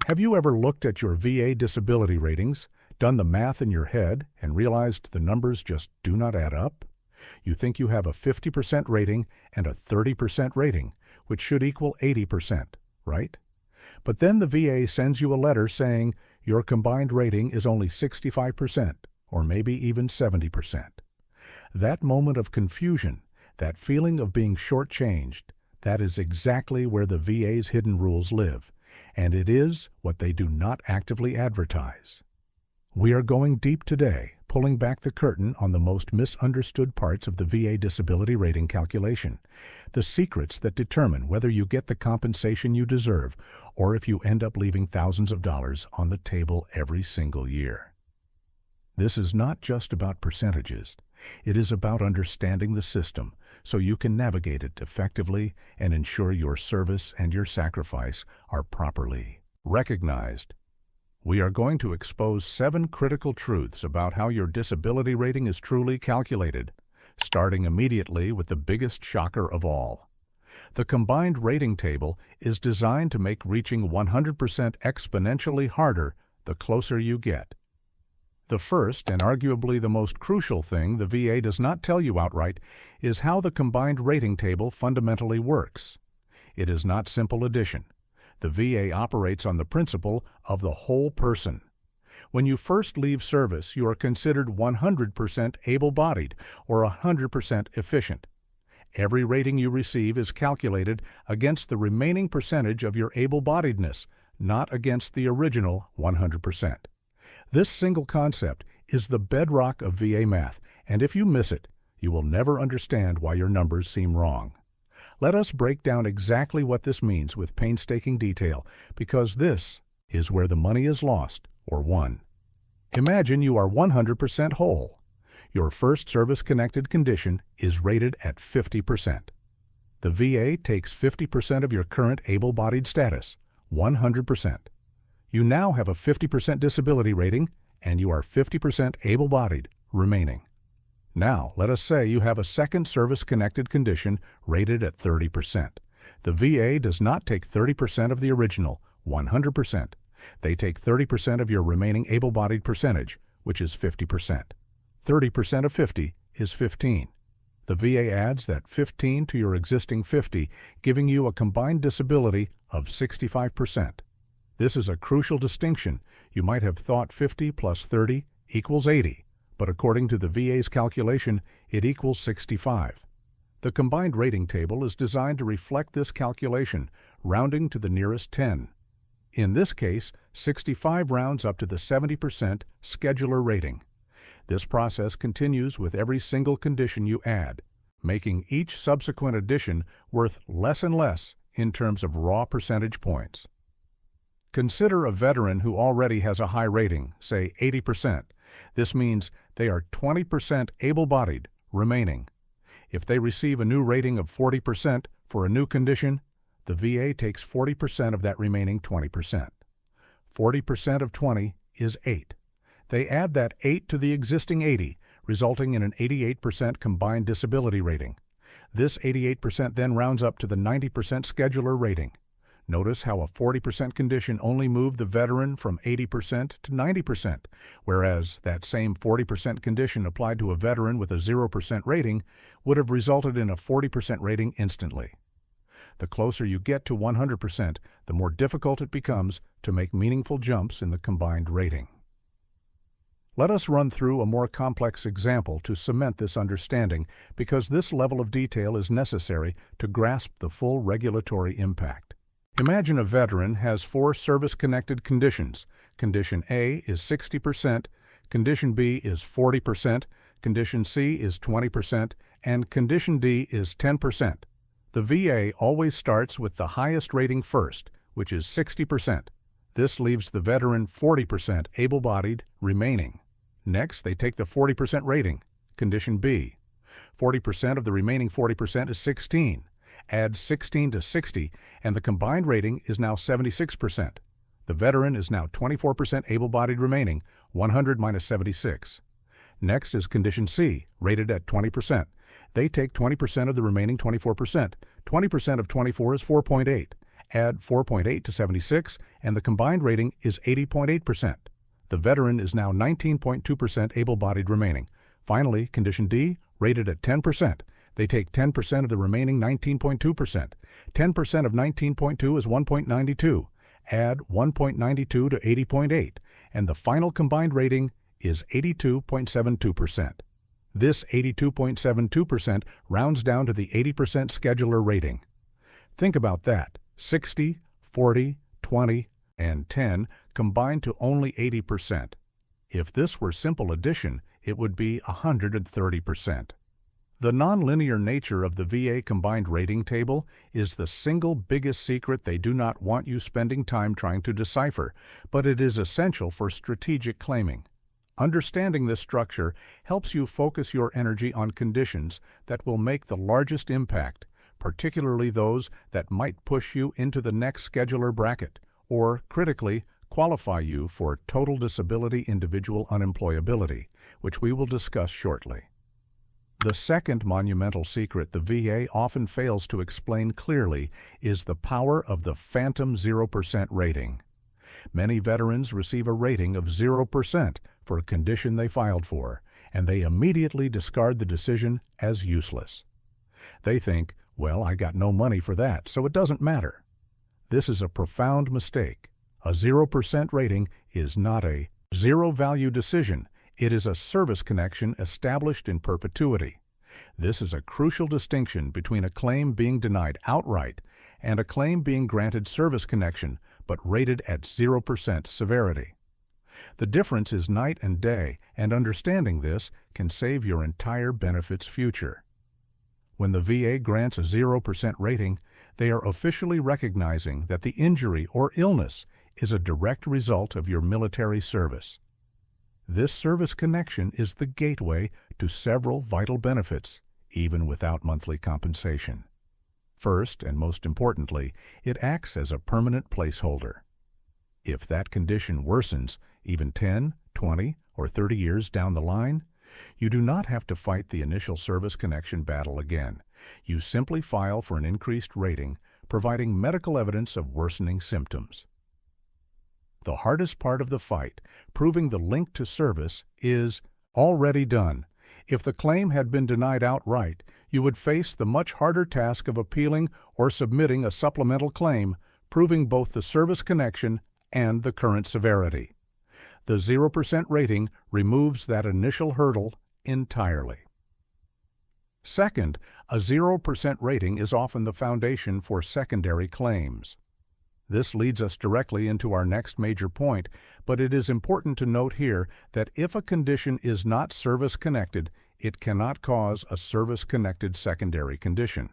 Have you ever looked at your VA disability ratings, done the math in your head, and realized the numbers just do not add up? You think you have a 50% rating and a 30% rating, which should equal 80%, right? But then the VA sends you a letter saying your combined rating is only 65%, or maybe even 70%. That moment of confusion, that feeling of being shortchanged, that is exactly where the VA's hidden rules live, and it is what they do not actively advertise. We are going deep today, pulling back the curtain on the most misunderstood parts of the VA disability rating calculation, the secrets that determine whether you get the compensation you deserve or if you end up leaving thousands of dollars on the table every single year. This is not just about percentages. It is about understanding the system so you can navigate it effectively and ensure your service and your sacrifice are properly recognized. We are going to expose 7 critical truths about how your disability rating is truly calculated, starting immediately with the biggest shocker of all. The combined rating table is designed to make reaching 100% exponentially harder the closer you get. The first, and arguably the most crucial thing the VA does not tell you outright, is how the combined rating table fundamentally works. It is not simple addition. The VA operates on the principle of the whole person. When you first leave service, you are considered 100% able-bodied or 100% efficient. Every rating you receive is calculated against the remaining percentage of your able-bodiedness, not against the original 100%. This single concept is the bedrock of VA math, and if you miss it, you will never understand why your numbers seem wrong. Let us break down exactly what this means with painstaking detail, because this is where the money is lost or won. Imagine you are 100% whole. Your first service-connected condition is rated at 50%. The VA takes 50% of your current able-bodied status, 100%. You now have a 50% disability rating, and you are 50% able-bodied remaining. Now, let us say you have a second service-connected condition rated at 30%. The VA does not take 30% of the original, 100%. They take 30% of your remaining able-bodied percentage, which is 50%. 30% of 50 is 15. The VA adds that 15 to your existing 50, giving you a combined disability of 65%. This is a crucial distinction. You might have thought 50 plus 30 equals 80, but according to the VA's calculation, it equals 65. The combined rating table is designed to reflect this calculation, rounding to the nearest 10. In this case, 65 rounds up to the 70% scheduler rating. This process continues with every single condition you add, making each subsequent addition worth less and less in terms of raw percentage points. Consider a veteran who already has a high rating, say 80%. This means they are 20% able-bodied remaining. If they receive a new rating of 40% for a new condition, the VA takes 40% of that remaining 20%. 40% of 20 is 8. They add that 8 to the existing 80, resulting in an 88% combined disability rating. This 88% then rounds up to the 90% scheduler rating. Notice how a 40% condition only moved the veteran from 80% to 90%, whereas that same 40% condition applied to a veteran with a 0% rating would have resulted in a 40% rating instantly. The closer you get to 100%, the more difficult it becomes to make meaningful jumps in the combined rating. Let us run through a more complex example to cement this understanding, because this level of detail is necessary to grasp the full regulatory impact. Imagine a veteran has 4 service-connected conditions. Condition A is 60%, Condition B is 40%, Condition C is 20%, and Condition D is 10%. The VA always starts with the highest rating first, which is 60%. This leaves the veteran 40% able-bodied remaining. Next, they take the 40% rating, Condition B. 40% of the remaining 40% is 16. Add 16 to 60, and the combined rating is now 76%. The veteran is now 24% able-bodied remaining, 100 minus 76. Next is Condition C, rated at 20%. They take 20% of the remaining 24%. 20% of 24 is 4.8. Add 4.8 to 76, and the combined rating is 80.8%. The veteran is now 19.2% able-bodied remaining. Finally, condition D, rated at 10%. They take 10% of the remaining 19.2%. 10% of 19.2 is 1.92. Add 1.92 to 80.8, and the final combined rating is 82.72%. This 82.72% rounds down to the 80% scheduler rating. Think about that. 60, 40, 20, and 10 combined to only 80%. If this were simple addition, it would be 130%. The nonlinear nature of the VA combined rating table is the single biggest secret they do not want you spending time trying to decipher, but it is essential for strategic claiming. Understanding this structure helps you focus your energy on conditions that will make the largest impact, particularly those that might push you into the next scheduler bracket, or, critically, qualify you for total disability individual unemployability, which we will discuss shortly. The second monumental secret the VA often fails to explain clearly is the power of the phantom 0% rating. Many veterans receive a rating of 0% for a condition they filed for, and they immediately discard the decision as useless. They think, well, I got no money for that, so it doesn't matter. This is a profound mistake. A 0% rating is not a zero-value decision. It is a service connection established in perpetuity. This is a crucial distinction between a claim being denied outright and a claim being granted service connection but rated at 0% severity. The difference is night and day, and understanding this can save your entire benefits future. When the VA grants a 0% rating, they are officially recognizing that the injury or illness is a direct result of your military service. This service connection is the gateway to several vital benefits, even without monthly compensation. First, and most importantly, it acts as a permanent placeholder. If that condition worsens, even 10, 20, or 30 years down the line, you do not have to fight the initial service connection battle again. You simply file for an increased rating, providing medical evidence of worsening symptoms. The hardest part of the fight, proving the link to service, is already done. If the claim had been denied outright, you would face the much harder task of appealing or submitting a supplemental claim, proving both the service connection and the current severity. The 0% rating removes that initial hurdle entirely. Second, a 0% rating is often the foundation for secondary claims. This leads us directly into our next major point, but it is important to note here that if a condition is not service-connected, it cannot cause a service-connected secondary condition.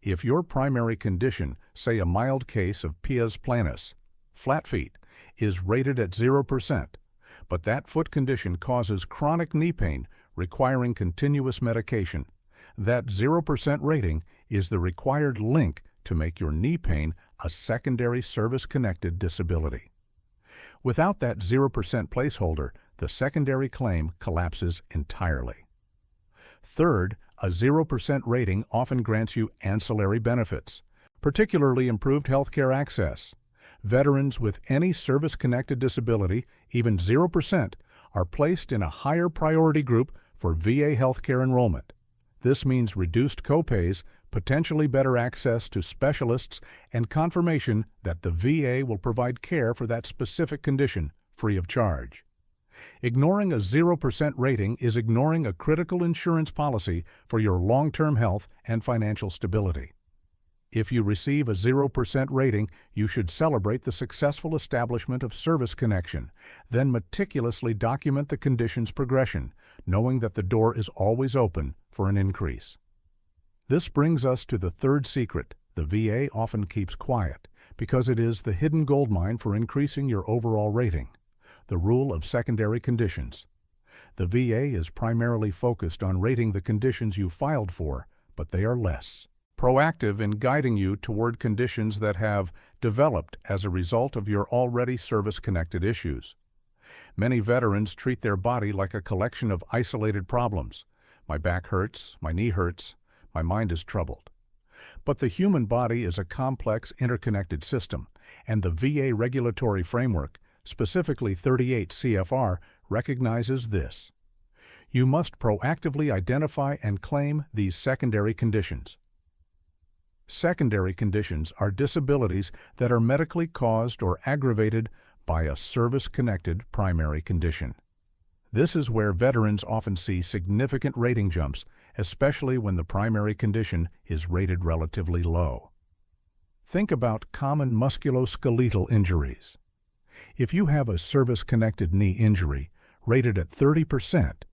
If your primary condition, say a mild case of pes planus, flat feet, is rated at 0%, but that foot condition causes chronic knee pain requiring continuous medication, that 0% rating is the required link to make your knee pain a secondary service-connected disability. Without that 0% placeholder, the secondary claim collapses entirely. Third, a 0% rating often grants you ancillary benefits, particularly improved healthcare access. Veterans with any service-connected disability, even 0%, are placed in a higher priority group for VA healthcare enrollment. This means reduced copays, potentially better access to specialists, and confirmation that the VA will provide care for that specific condition free of charge. Ignoring a 0% rating is ignoring a critical insurance policy for your long-term health and financial stability. If you receive a 0% rating, you should celebrate the successful establishment of service connection, then meticulously document the condition's progression, knowing that the door is always open for an increase. This brings us to the third secret the VA often keeps quiet, because it is the hidden goldmine for increasing your overall rating: the rule of secondary conditions. The VA is primarily focused on rating the conditions you filed for, but they are less proactive in guiding you toward conditions that have developed as a result of your already service-connected issues. Many veterans treat their body like a collection of isolated problems. My back hurts, my knee hurts, my mind is troubled. But the human body is a complex, interconnected system, and the VA regulatory framework, specifically 38 CFR, recognizes this. You must proactively identify and claim these secondary conditions. Secondary conditions are disabilities that are medically caused or aggravated by a service-connected primary condition. This is where veterans often see significant rating jumps, especially when the primary condition is rated relatively low. Think about common musculoskeletal injuries. If you have a service-connected knee injury rated at 30%,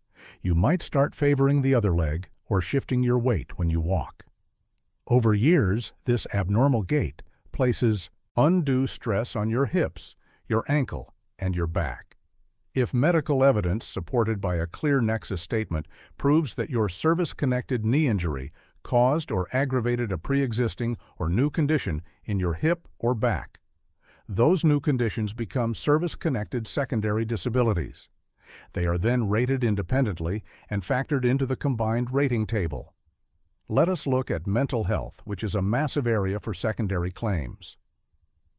you might start favoring the other leg or shifting your weight when you walk. Over years, this abnormal gait places undue stress on your hips, your ankle, and your back. If medical evidence supported by a clear nexus statement proves that your service-connected knee injury caused or aggravated a pre-existing or new condition in your hip or back, those new conditions become service-connected secondary disabilities. They are then rated independently and factored into the combined rating table. Let us look at mental health, which is a massive area for secondary claims.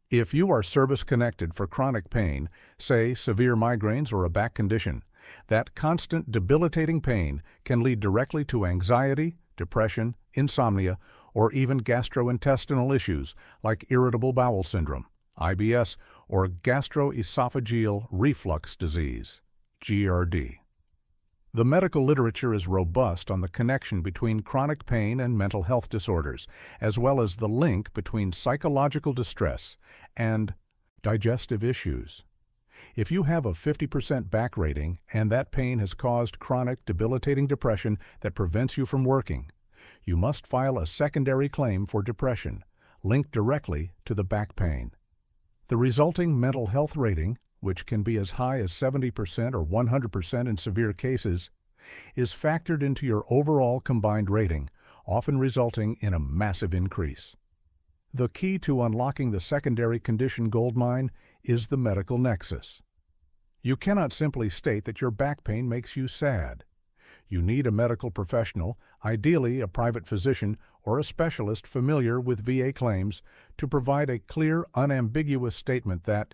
If you are service-connected for chronic pain, say severe migraines or a back condition, that constant debilitating pain can lead directly to anxiety, depression, insomnia, or even gastrointestinal issues like irritable bowel syndrome, IBS, or gastroesophageal reflux disease, GERD. The medical literature is robust on the connection between chronic pain and mental health disorders, as well as the link between psychological distress and digestive issues. If you have a 50% back rating and that pain has caused chronic debilitating depression that prevents you from working, you must file a secondary claim for depression, linked directly to the back pain. The resulting mental health rating, which can be as high as 70% or 100% in severe cases, is factored into your overall combined rating, often resulting in a massive increase. The key to unlocking the secondary condition goldmine is the medical nexus. You cannot simply state that your back pain makes you sad. You need a medical professional, ideally a private physician or a specialist familiar with VA claims, to provide a clear, unambiguous statement that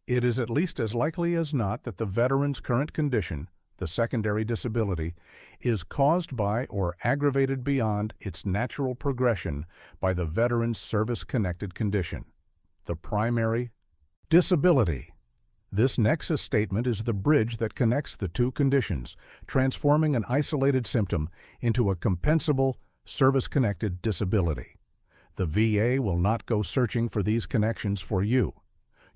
it is at least as likely as not that the veteran's current condition, the secondary disability, is caused by or aggravated beyond its natural progression by the veteran's service-connected condition, the primary disability. This nexus statement is the bridge that connects the two conditions, transforming an isolated symptom into a compensable, service-connected disability. The VA will not go searching for these connections for you.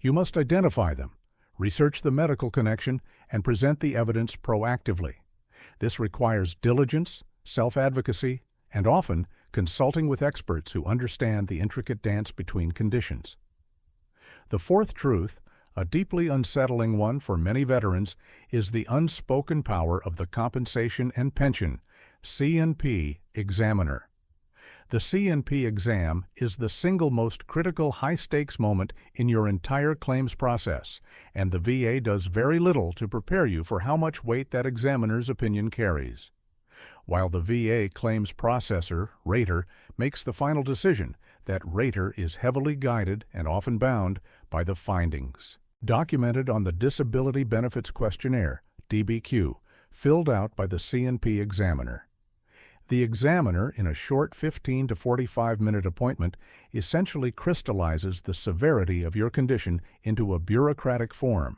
You must identify them, research the medical connection, and present the evidence proactively. This requires diligence, self-advocacy, and often consulting with experts who understand the intricate dance between conditions. The fourth truth, a deeply unsettling one for many veterans, is the unspoken power of the Compensation and Pension (C&P) examiner. The C&P exam is the single most critical high-stakes moment in your entire claims process, and the VA does very little to prepare you for how much weight that examiner's opinion carries. While the VA claims processor, rater, makes the final decision, that rater is heavily guided and often bound by the findings documented on the Disability Benefits Questionnaire, DBQ, filled out by the C&P examiner. The examiner, in a short 15 to 45-minute appointment, essentially crystallizes the severity of your condition into a bureaucratic form.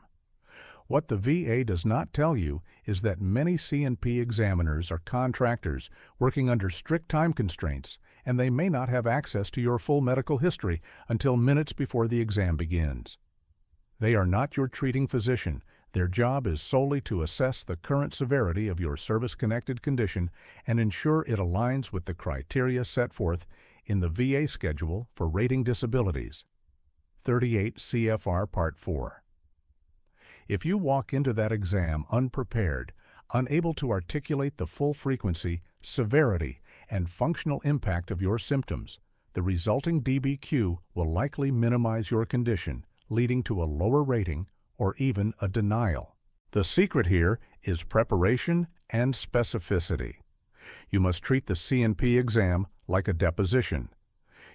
What the VA does not tell you is that many C&P examiners are contractors working under strict time constraints, and they may not have access to your full medical history until minutes before the exam begins. They are not your treating physician. Their job is solely to assess the current severity of your service-connected condition and ensure it aligns with the criteria set forth in the VA schedule for rating disabilities, 38 CFR Part 4. If you walk into that exam unprepared, unable to articulate the full frequency, severity, and functional impact of your symptoms, the resulting DBQ will likely minimize your condition, leading to a lower rating or even a denial. The secret here is preparation and specificity. You must treat the C&P exam like a deposition.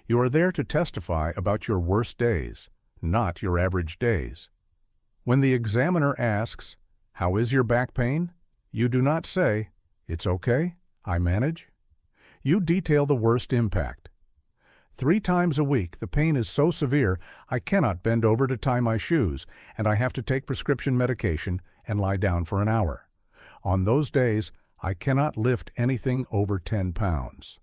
You are there to testify about your worst days, not your average days. When the examiner asks, "How is your back pain?" you do not say, "It's okay, I manage." You detail the worst impact. 3 times a week, the pain is so severe I cannot bend over to tie my shoes, and I have to take prescription medication and lie down for an hour. On those days, I cannot lift anything over 10 pounds.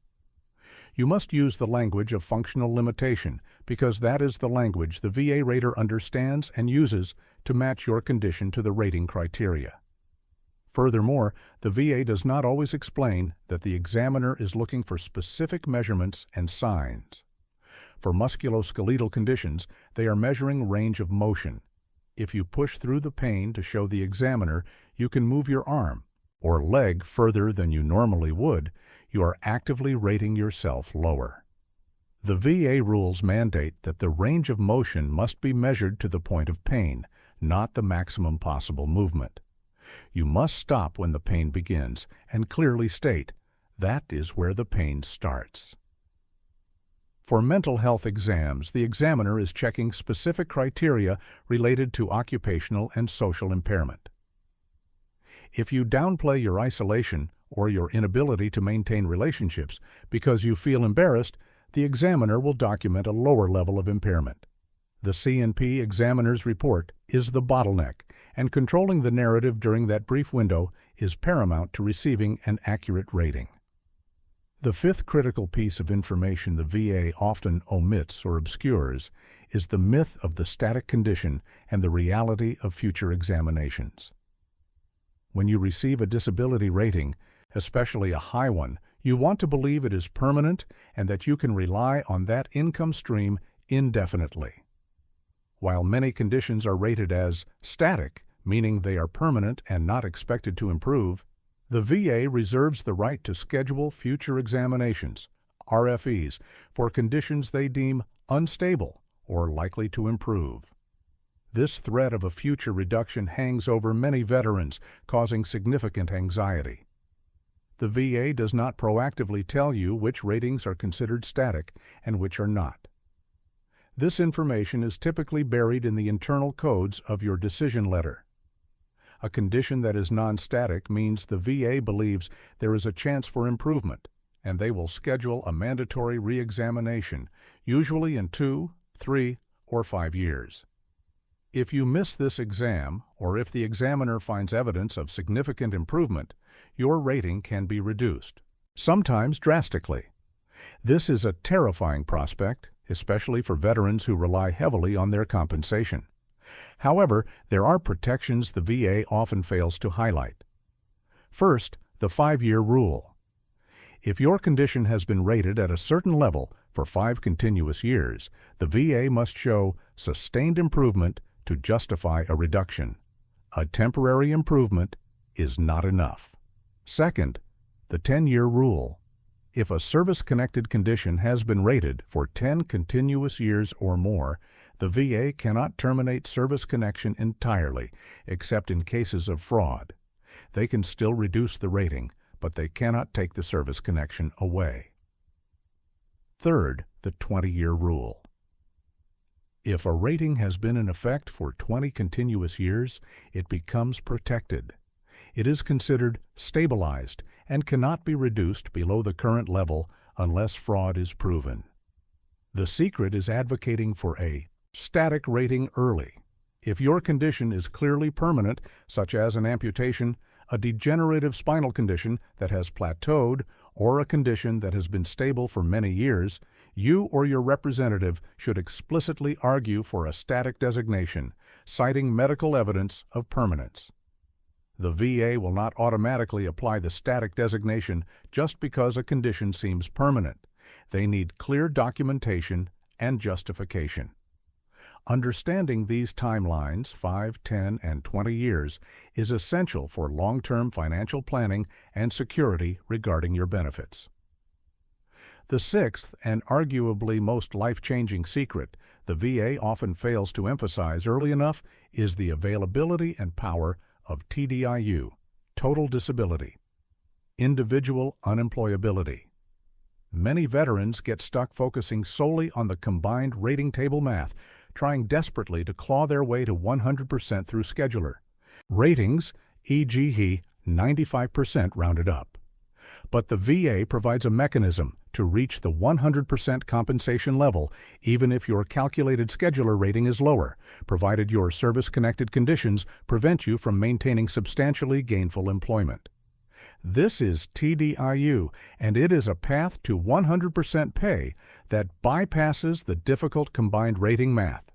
You must use the language of functional limitation because that is the language the VA rater understands and uses to match your condition to the rating criteria. Furthermore, the VA does not always explain that the examiner is looking for specific measurements and signs. For musculoskeletal conditions, they are measuring range of motion. If you push through the pain to show the examiner you can move your arm or leg further than you normally would, you are actively rating yourself lower. The VA rules mandate that the range of motion must be measured to the point of pain, not the maximum possible movement. You must stop when the pain begins and clearly state, "That is where the pain starts." For mental health exams, the examiner is checking specific criteria related to occupational and social impairment. If you downplay your isolation or your inability to maintain relationships because you feel embarrassed, the examiner will document a lower level of impairment. The C&P examiner's report is the bottleneck, and controlling the narrative during that brief window is paramount to receiving an accurate rating. The 5th critical piece of information the VA often omits or obscures is the myth of the static condition and the reality of future examinations. When you receive a disability rating, especially a high one, you want to believe it is permanent and that you can rely on that income stream indefinitely. While many conditions are rated as static, meaning they are permanent and not expected to improve, the VA reserves the right to schedule future examinations, RFEs, for conditions they deem unstable or likely to improve. This threat of a future reduction hangs over many veterans, causing significant anxiety. The VA does not proactively tell you which ratings are considered static and which are not. This information is typically buried in the internal codes of your decision letter. A condition that is non-static means the VA believes there is a chance for improvement, and they will schedule a mandatory re-examination, usually in 2, 3, or 5 years. If you miss this exam, or if the examiner finds evidence of significant improvement, your rating can be reduced, sometimes drastically. This is a terrifying prospect, especially for veterans who rely heavily on their compensation. However, there are protections the VA often fails to highlight. First, the 5-year rule. If your condition has been rated at a certain level for 5 continuous years, the VA must show sustained improvement to justify a reduction. A temporary improvement is not enough. Second, the 10-year rule. If a service-connected condition has been rated for 10 continuous years or more, the VA cannot terminate service connection entirely, except in cases of fraud. They can still reduce the rating, but they cannot take the service connection away. Third, the 20-year rule. If a rating has been in effect for 20 continuous years, it becomes protected. It is considered stabilized and cannot be reduced below the current level unless fraud is proven. The secret is advocating for a static rating early. If your condition is clearly permanent, such as an amputation, a degenerative spinal condition that has plateaued, or a condition that has been stable for many years, you or your representative should explicitly argue for a static designation, citing medical evidence of permanence. The VA will not automatically apply the static designation just because a condition seems permanent. They need clear documentation and justification. Understanding these timelines, 5, 10, and 20 years, is essential for long-term financial planning and security regarding your benefits. The 6th, and arguably most life-changing secret the VA often fails to emphasize early enough is the availability and power of TDIU, total disability. individual unemployability. Many veterans get stuck focusing solely on the combined rating table math, trying desperately to claw their way to 100% through scheduler. Ratings, e.g., 95% rounded up. But the VA provides a mechanism to reach the 100% compensation level even if your calculated scheduler rating is lower, provided your service-connected conditions prevent you from maintaining substantially gainful employment. This is TDIU, and it is a path to 100% pay that bypasses the difficult combined rating math.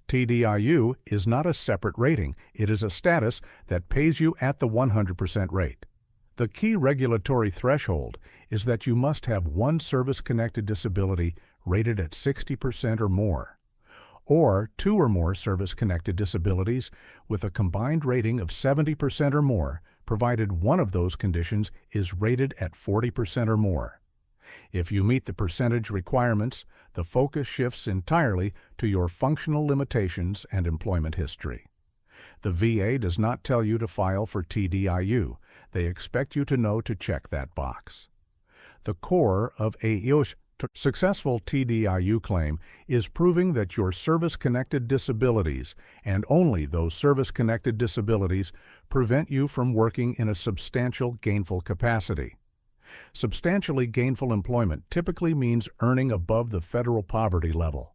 TDIU is not a separate rating, it is a status that pays you at the 100% rate. The key regulatory threshold is that you must have one service-connected disability rated at 60% or more, or two or more service-connected disabilities with a combined rating of 70% or more, provided one of those conditions is rated at 40% or more. If you meet the percentage requirements, the focus shifts entirely to your functional limitations and employment history. The VA does not tell you to file for TDIU. They expect you to know to check that box. The core of a successful TDIU claim is proving that your service-connected disabilities, and only those service-connected disabilities, prevent you from working in a substantial gainful capacity. Substantially gainful employment typically means earning above the federal poverty level.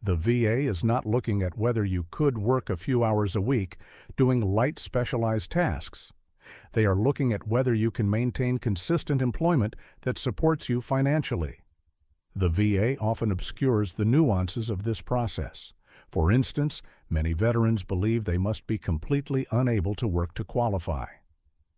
The VA is not looking at whether you could work a few hours a week doing light specialized tasks. They are looking at whether you can maintain consistent employment that supports you financially. The VA often obscures the nuances of this process. For instance, many veterans believe they must be completely unable to work to qualify.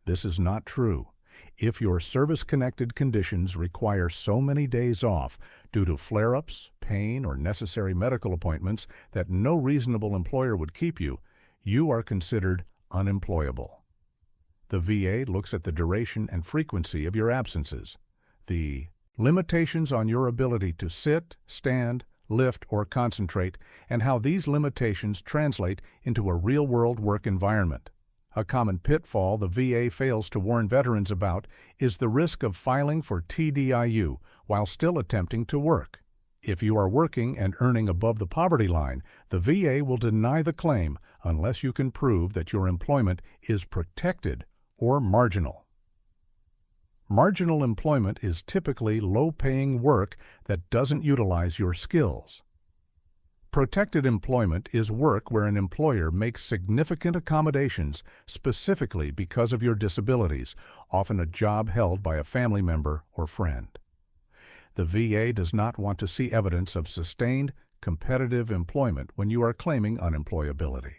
This is not true. If your service-connected conditions require so many days off due to flare-ups, pain, or necessary medical appointments that no reasonable employer would keep you, you are considered unemployable. The VA looks at the duration and frequency of your absences, the limitations on your ability to sit, stand, lift, or concentrate, and how these limitations translate into a real-world work environment. A common pitfall the VA fails to warn veterans about is the risk of filing for TDIU while still attempting to work. If you are working and earning above the poverty line, the VA will deny the claim unless you can prove that your employment is protected or marginal. Marginal employment is typically low-paying work that doesn't utilize your skills. Protected employment is work where an employer makes significant accommodations specifically because of your disabilities, often a job held by a family member or friend. The VA does not want to see evidence of sustained, competitive employment when you are claiming unemployability.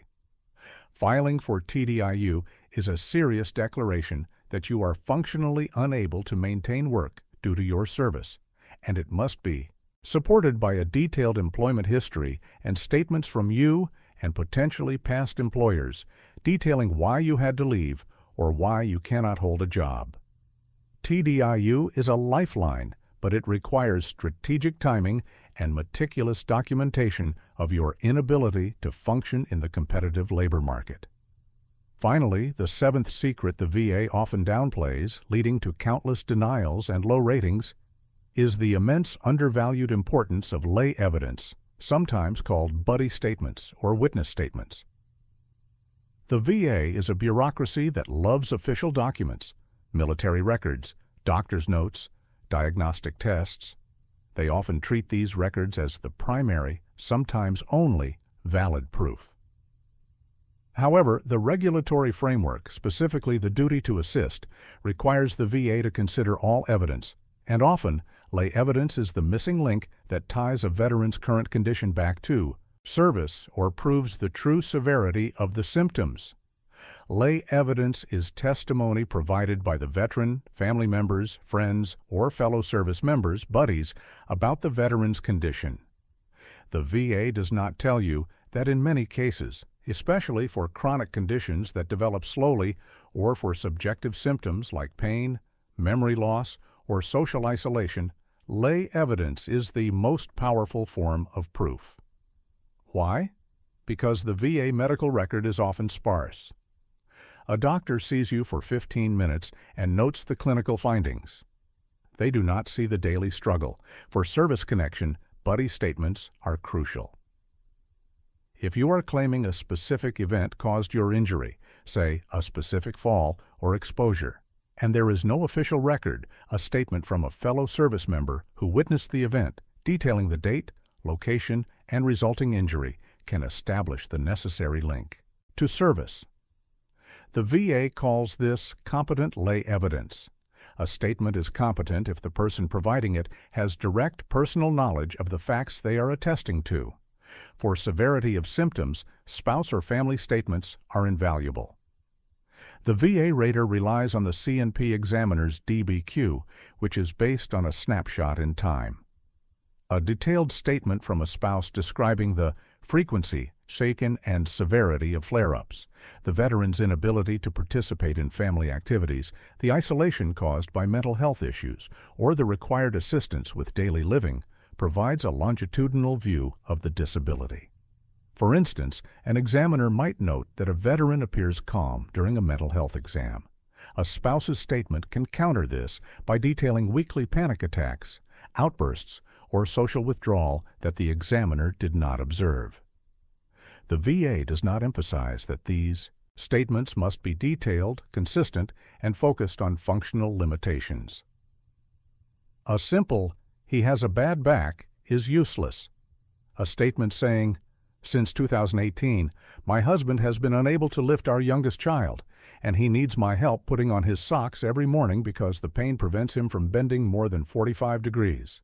Filing for TDIU is a serious declaration that you are functionally unable to maintain work due to your service, and it must be supported by a detailed employment history and statements from you and potentially past employers detailing why you had to leave or why you cannot hold a job. TDIU is a lifeline, but it requires strategic timing and meticulous documentation of your inability to function in the competitive labor market. Finally, the seventh secret the VA often downplays, leading to countless denials and low ratings, is the immense undervalued importance of lay evidence, sometimes called buddy statements or witness statements. The VA is a bureaucracy that loves official documents, military records, doctor's notes, diagnostic tests. They often treat these records as the primary, sometimes only, valid proof. However, the regulatory framework, specifically the duty to assist, requires the VA to consider all evidence, and often, lay evidence is the missing link that ties a veteran's current condition back to service or proves the true severity of the symptoms. Lay evidence is testimony provided by the veteran, family members, friends, or fellow service members, buddies, about the veteran's condition. The VA does not tell you that in many cases, especially for chronic conditions that develop slowly or for subjective symptoms like pain, memory loss, or social isolation, lay evidence is the most powerful form of proof. Why? Because the VA medical record is often sparse. A doctor sees you for 15 minutes and notes the clinical findings. They do not see the daily struggle. For service connection, buddy statements are crucial. If you are claiming a specific event caused your injury, say a specific fall or exposure, and there is no official record, a statement from a fellow service member who witnessed the event detailing the date, location, and resulting injury can establish the necessary link to service. The VA calls this competent lay evidence. A statement is competent if the person providing it has direct personal knowledge of the facts they are attesting to. For severity of symptoms, spouse or family statements are invaluable. The VA rater relies on the C&P examiner's DBQ, which is based on a snapshot in time. A detailed statement from a spouse describing the frequency, shaken, and severity of flare-ups, the veteran's inability to participate in family activities, the isolation caused by mental health issues, or the required assistance with daily living, provides a longitudinal view of the disability. For instance, an examiner might note that a veteran appears calm during a mental health exam. A spouse's statement can counter this by detailing weekly panic attacks, outbursts, or social withdrawal that the examiner did not observe. The VA does not emphasize that these statements must be detailed, consistent, and focused on functional limitations. A simple, "He has a bad back," is useless. A statement saying, "Since 2018, my husband has been unable to lift our youngest child, and he needs my help putting on his socks every morning because the pain prevents him from bending more than 45 degrees,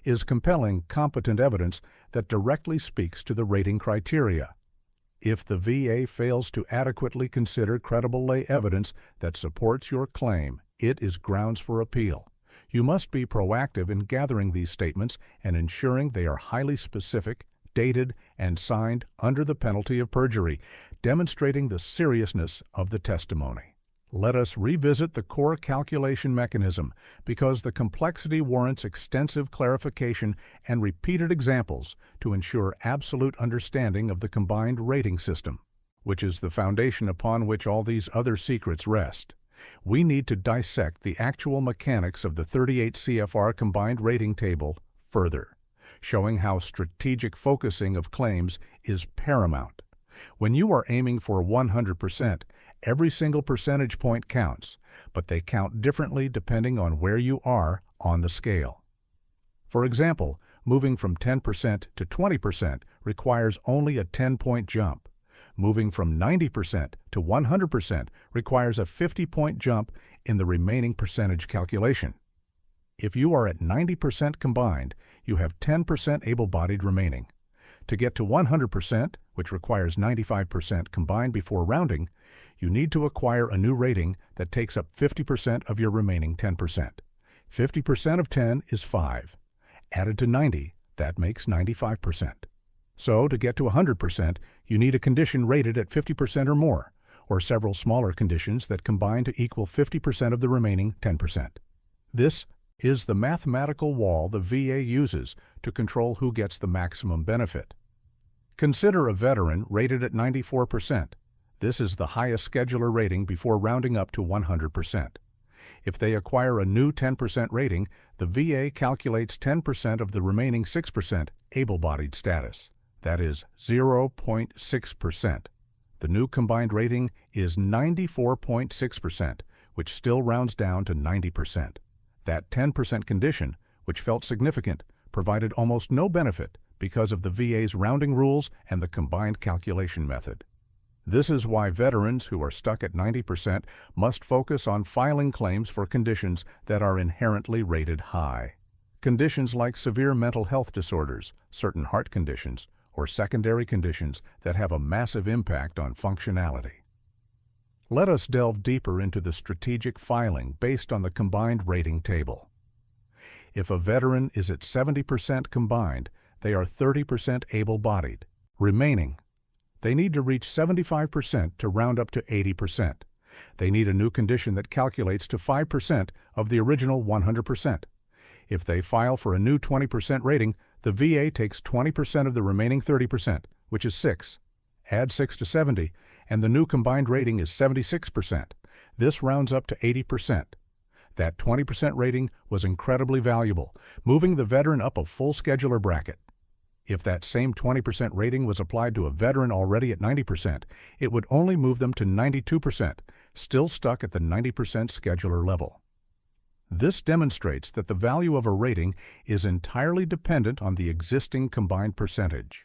is compelling, competent evidence that directly speaks to the rating criteria. If the VA fails to adequately consider credible lay evidence that supports your claim, it is grounds for appeal. You must be proactive in gathering these statements and ensuring they are highly specific, dated, and signed under the penalty of perjury, demonstrating the seriousness of the testimony. Let us revisit the core calculation mechanism because the complexity warrants extensive clarification and repeated examples to ensure absolute understanding of the combined rating system, which is the foundation upon which all these other secrets rest. We need to dissect the actual mechanics of the 38 CFR combined rating table further, showing how strategic focusing of claims is paramount. When you are aiming for 100%, every single percentage point counts, but they count differently depending on where you are on the scale. For example, moving from 10% to 20% requires only a 10-point jump. Moving from 90% to 100% requires a 50-point jump in the remaining percentage calculation. If you are at 90% combined, you have 10% able-bodied remaining. To get to 100%, which requires 95% combined before rounding, you need to acquire a new rating that takes up 50% of your remaining 10%. 50% of 10 is 5. Added to 90, that makes 95%. So, to get to 100%, you need a condition rated at 50% or more, or several smaller conditions that combine to equal 50% of the remaining 10%. This is the mathematical wall the VA uses to control who gets the maximum benefit. Consider a veteran rated at 94%. This is the highest scheduler rating before rounding up to 100%. If they acquire a new 10% rating, the VA calculates 10% of the remaining 6% able-bodied status. That is 0.6%. The new combined rating is 94.6%, which still rounds down to 90%. That 10% condition, which felt significant, provided almost no benefit because of the VA's rounding rules and the combined calculation method. This is why veterans who are stuck at 90% must focus on filing claims for conditions that are inherently rated high. Conditions like severe mental health disorders, certain heart conditions, or secondary conditions that have a massive impact on functionality. Let us delve deeper into the strategic filing based on the combined rating table. If a veteran is at 70% combined, they are 30% able-bodied. Remaining, they need to reach 75% to round up to 80%. They need a new condition that calculates to 5% of the original 100%. If they file for a new 20% rating, the VA takes 20% of the remaining 30%, which is 6, Add 6 to 70, and the new combined rating is 76%. This rounds up to 80%. That 20% rating was incredibly valuable, moving the veteran up a full scheduler bracket. If that same 20% rating was applied to a veteran already at 90%, it would only move them to 92%, still stuck at the 90% scheduler level. This demonstrates that the value of a rating is entirely dependent on the existing combined percentage.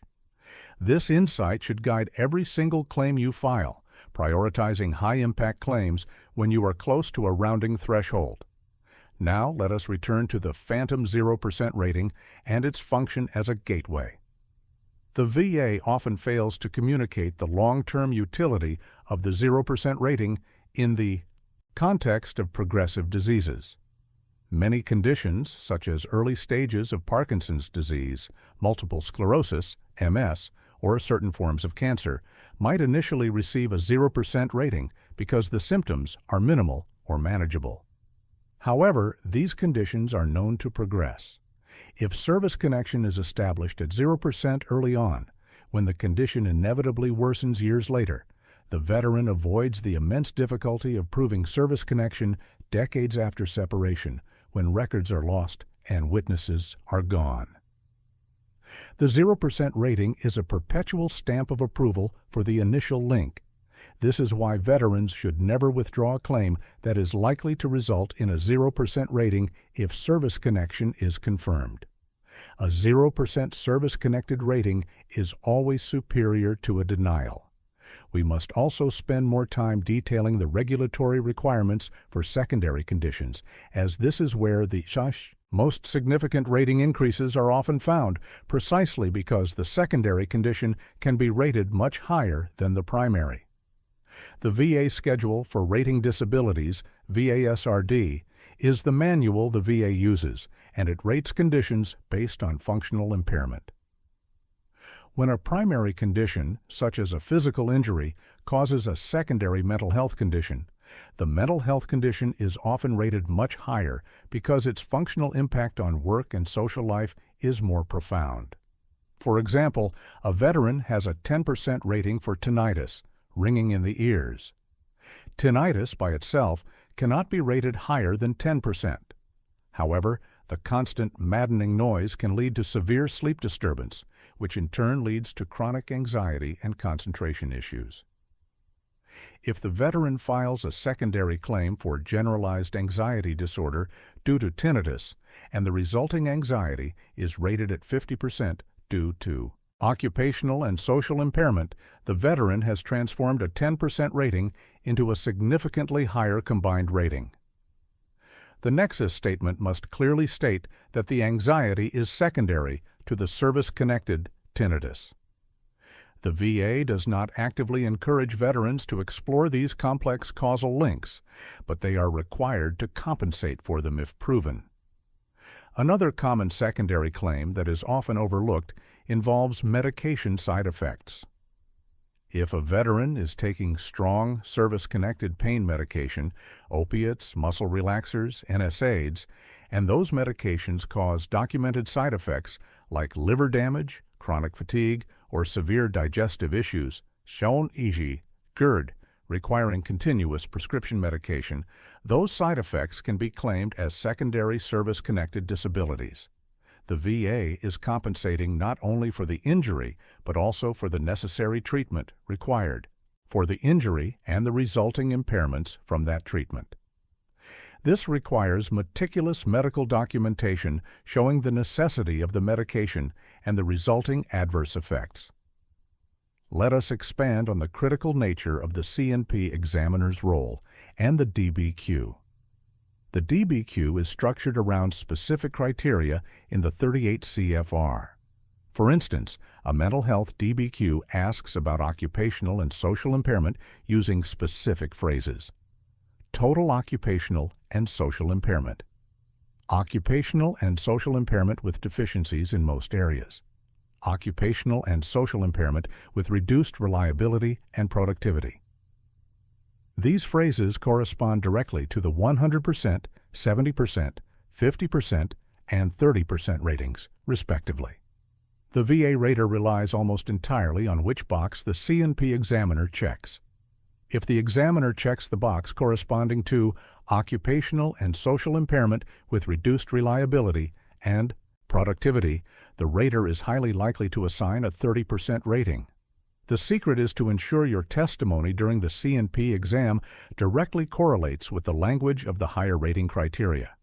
This insight should guide every single claim you file, prioritizing high-impact claims when you are close to a rounding threshold. Now let us return to the phantom 0% rating and its function as a gateway. The VA often fails to communicate the long-term utility of the 0% rating in the context of progressive diseases. Many conditions, such as early stages of Parkinson's disease, multiple sclerosis, MS, or certain forms of cancer, might initially receive a 0% rating because the symptoms are minimal or manageable. However, these conditions are known to progress. If service connection is established at 0% early on, when the condition inevitably worsens years later, the veteran avoids the immense difficulty of proving service connection decades after separation, when records are lost and witnesses are gone. The 0% rating is a perpetual stamp of approval for the initial link. This is why veterans should never withdraw a claim that is likely to result in a 0% rating if service connection is confirmed. A 0% service-connected rating is always superior to a denial. We must also spend more time detailing the regulatory requirements for secondary conditions, as this is where the most significant rating increases are often found, precisely because the secondary condition can be rated much higher than the primary. The VA Schedule for Rating Disabilities, VASRD, is the manual the VA uses, and it rates conditions based on functional impairment. When a primary condition, such as a physical injury, causes a secondary mental health condition, the mental health condition is often rated much higher because its functional impact on work and social life is more profound. For example, a veteran has a 10% rating for tinnitus, ringing in the ears. Tinnitus by itself cannot be rated higher than 10%. However, the constant maddening noise can lead to severe sleep disturbance, which in turn leads to chronic anxiety and concentration issues. If the veteran files a secondary claim for generalized anxiety disorder due to tinnitus, and the resulting anxiety is rated at 50% due to occupational and social impairment, the veteran has transformed a 10% rating into a significantly higher combined rating. The nexus statement must clearly state that the anxiety is secondary to the service-connected tinnitus. The VA does not actively encourage veterans to explore these complex causal links, but they are required to compensate for them if proven. Another common secondary claim that is often overlooked involves medication side effects. If a veteran is taking strong service-connected pain medication, opiates, muscle relaxers, NSAIDs, and those medications cause documented side effects like liver damage, chronic fatigue, or severe digestive issues, shown e.g. GERD, requiring continuous prescription medication, those side effects can be claimed as secondary service-connected disabilities. The VA is compensating not only for the injury, but also for the necessary treatment required for the injury and the resulting impairments from that treatment. This requires meticulous medical documentation showing the necessity of the medication and the resulting adverse effects. Let us expand on the critical nature of the C&P examiner's role and the DBQ. The DBQ is structured around specific criteria in the 38 CFR. For instance, a mental health DBQ asks about occupational and social impairment using specific phrases. Total occupational and social impairment. Occupational and social impairment with deficiencies in most areas. Occupational and social impairment with reduced reliability and productivity. These phrases correspond directly to the 100%, 70%, 50%, and 30% ratings, respectively. The VA rater relies almost entirely on which box the C&P examiner checks. If the examiner checks the box corresponding to occupational and social impairment with reduced reliability and productivity, the rater is highly likely to assign a 30% rating. The secret is to ensure your testimony during the C&P exam directly correlates with the language of the higher rating criteria.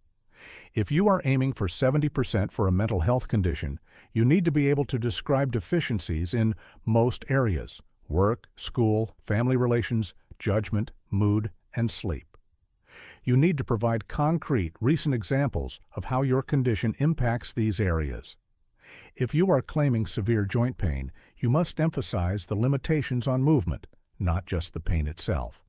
If you are aiming for 70% for a mental health condition, you need to be able to describe deficiencies in most areas: work, school, family relations, judgment, mood, and sleep. You need to provide concrete, recent examples of how your condition impacts these areas. If you are claiming severe joint pain, you must emphasize the limitations on movement, not just the pain itself.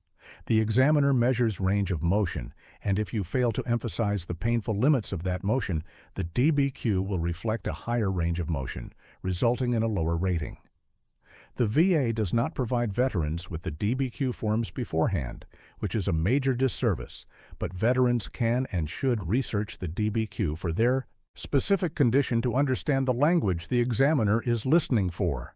The examiner measures range of motion, and if you fail to emphasize the painful limits of that motion, the DBQ will reflect a higher range of motion, resulting in a lower rating. The VA does not provide veterans with the DBQ forms beforehand, which is a major disservice, but veterans can and should research the DBQ for their specific condition to understand the language the examiner is listening for.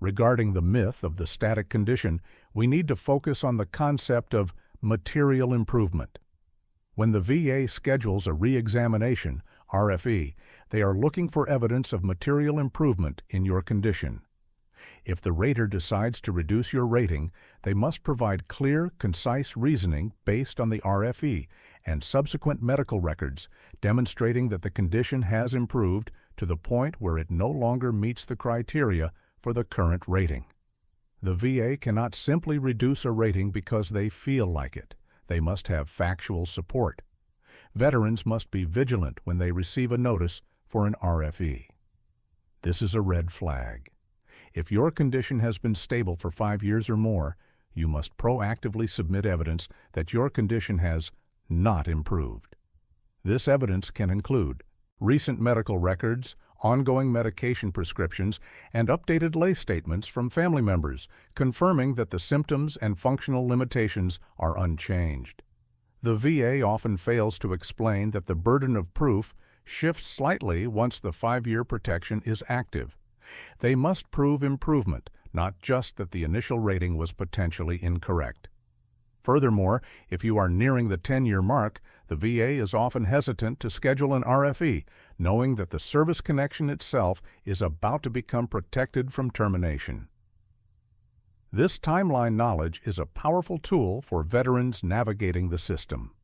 Regarding the myth of the static condition, we need to focus on the concept of material improvement. When the VA schedules a re-examination, RFE, they are looking for evidence of material improvement in your condition. If the rater decides to reduce your rating, they must provide clear, concise reasoning based on the RFE and subsequent medical records demonstrating that the condition has improved to the point where it no longer meets the criteria for the current rating. The VA cannot simply reduce a rating because they feel like it. They must have factual support. Veterans must be vigilant when they receive a notice for an RFE. This is a red flag. If your condition has been stable for 5 years or more, you must proactively submit evidence that your condition has not improved. This evidence can include recent medical records, ongoing medication prescriptions, and updated lay statements from family members confirming that the symptoms and functional limitations are unchanged. The VA often fails to explain that the burden of proof shifts slightly once the 5-year protection is active. They must prove improvement, not just that the initial rating was potentially incorrect. Furthermore, if you are nearing the 10-year mark, the VA is often hesitant to schedule an RFE, knowing that the service connection itself is about to become protected from termination. This timeline knowledge is a powerful tool for veterans navigating the system.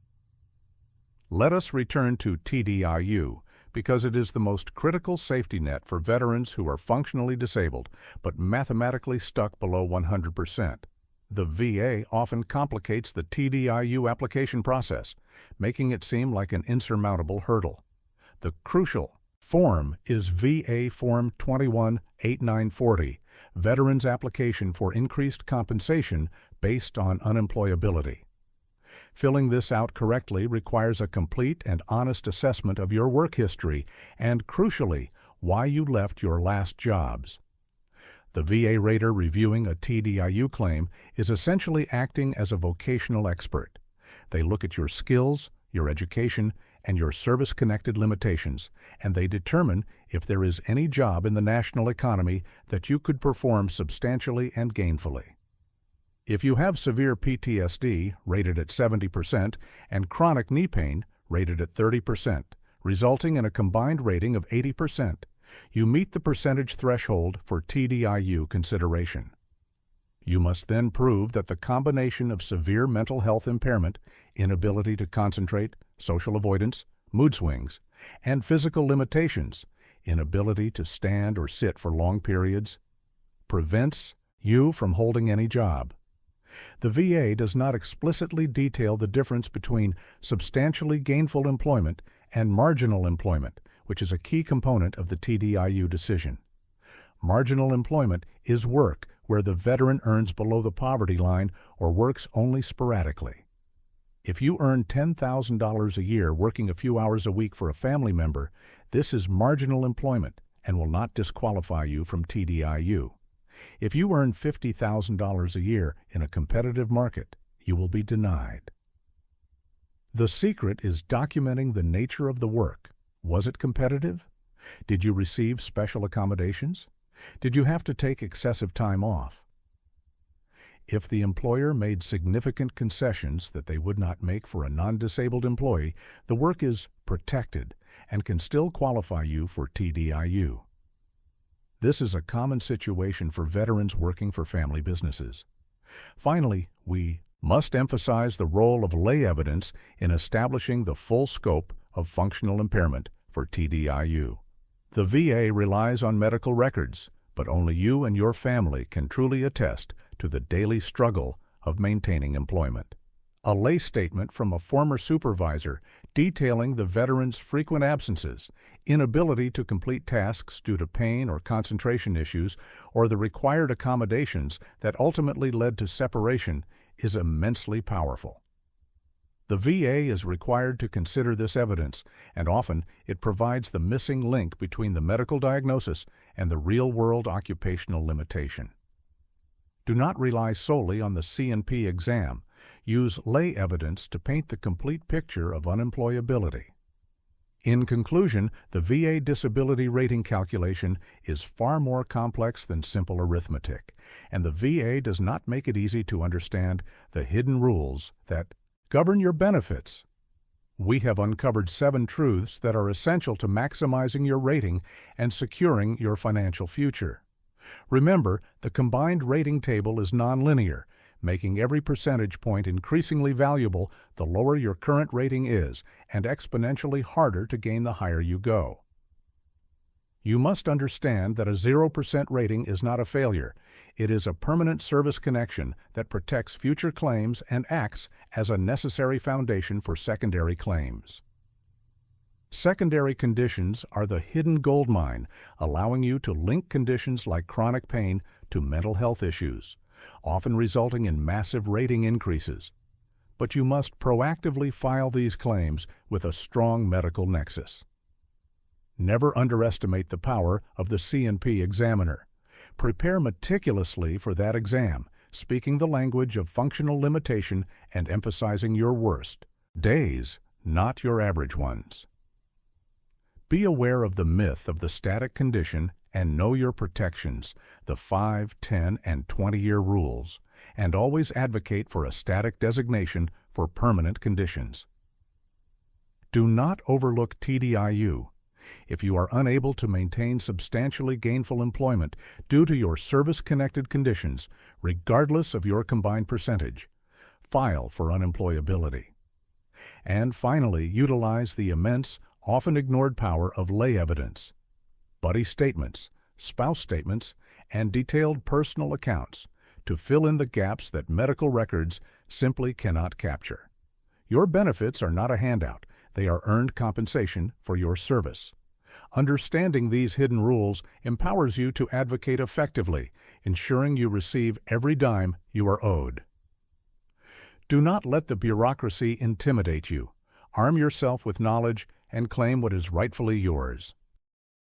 Let us return to TDIU, because it is the most critical safety net for veterans who are functionally disabled but mathematically stuck below 100%. The VA often complicates the TDIU application process, making it seem like an insurmountable hurdle. The crucial form is VA Form 21-8940, Veterans Application for Increased Compensation Based on Unemployability. Filling this out correctly requires a complete and honest assessment of your work history and, crucially, why you left your last jobs. The VA rater reviewing a TDIU claim is essentially acting as a vocational expert. They look at your skills, your education, and your service-connected limitations, and they determine if there is any job in the national economy that you could perform substantially and gainfully. If you have severe PTSD, rated at 70%, and chronic knee pain, rated at 30%, resulting in a combined rating of 80%, you meet the percentage threshold for TDIU consideration. You must then prove that the combination of severe mental health impairment, inability to concentrate, social avoidance, mood swings, and physical limitations, inability to stand or sit for long periods, prevents you from holding any job. The VA does not explicitly detail the difference between substantially gainful employment and marginal employment, which is a key component of the TDIU decision. Marginal employment is work where the veteran earns below the poverty line or works only sporadically. If you earn $10,000 a year working a few hours a week for a family member, this is marginal employment and will not disqualify you from TDIU. If you earn $50,000 a year in a competitive market, you will be denied. The secret is documenting the nature of the work. Was it competitive? Did you receive special accommodations? Did you have to take excessive time off? If the employer made significant concessions that they would not make for a non-disabled employee, the work is protected and can still qualify you for TDIU. This is a common situation for veterans working for family businesses. Finally, we must emphasize the role of lay evidence in establishing the full scope of functional impairment for TDIU. The VA relies on medical records, but only you and your family can truly attest to the daily struggle of maintaining employment. A lay statement from a former supervisor detailing the veteran's frequent absences, inability to complete tasks due to pain or concentration issues, or the required accommodations that ultimately led to separation is immensely powerful. The VA is required to consider this evidence, and often it provides the missing link between the medical diagnosis and the real-world occupational limitation. Do not rely solely on the C&P exam. Use lay evidence to paint the complete picture of unemployability. In conclusion, the VA disability rating calculation is far more complex than simple arithmetic, and the VA does not make it easy to understand the hidden rules that govern your benefits. We have uncovered 7 truths that are essential to maximizing your rating and securing your financial future. Remember, the combined rating table is nonlinear, making every percentage point increasingly valuable the lower your current rating is, and exponentially harder to gain the higher you go. You must understand that a 0% rating is not a failure. It is a permanent service connection that protects future claims and acts as a necessary foundation for secondary claims. Secondary conditions are the hidden gold mine, allowing you to link conditions like chronic pain to mental health issues, often resulting in massive rating increases. But you must proactively file these claims with a strong medical nexus. Never underestimate the power of the C&P examiner. Prepare meticulously for that exam, speaking the language of functional limitation and emphasizing your worst days, not your average ones. Be aware of the myth of the static condition and know your protections, the 5, 10, and 20-year rules, and always advocate for a static designation for permanent conditions. Do not overlook TDIU. If you are unable to maintain substantially gainful employment due to your service-connected conditions, regardless of your combined percentage, file for unemployability. And finally, utilize the immense, often ignored power of lay evidence. Buddy statements, spouse statements, and detailed personal accounts to fill in the gaps that medical records simply cannot capture. Your benefits are not a handout. They are earned compensation for your service. Understanding these hidden rules empowers you to advocate effectively, ensuring you receive every dime you are owed. Do not let the bureaucracy intimidate you. Arm yourself with knowledge and claim what is rightfully yours.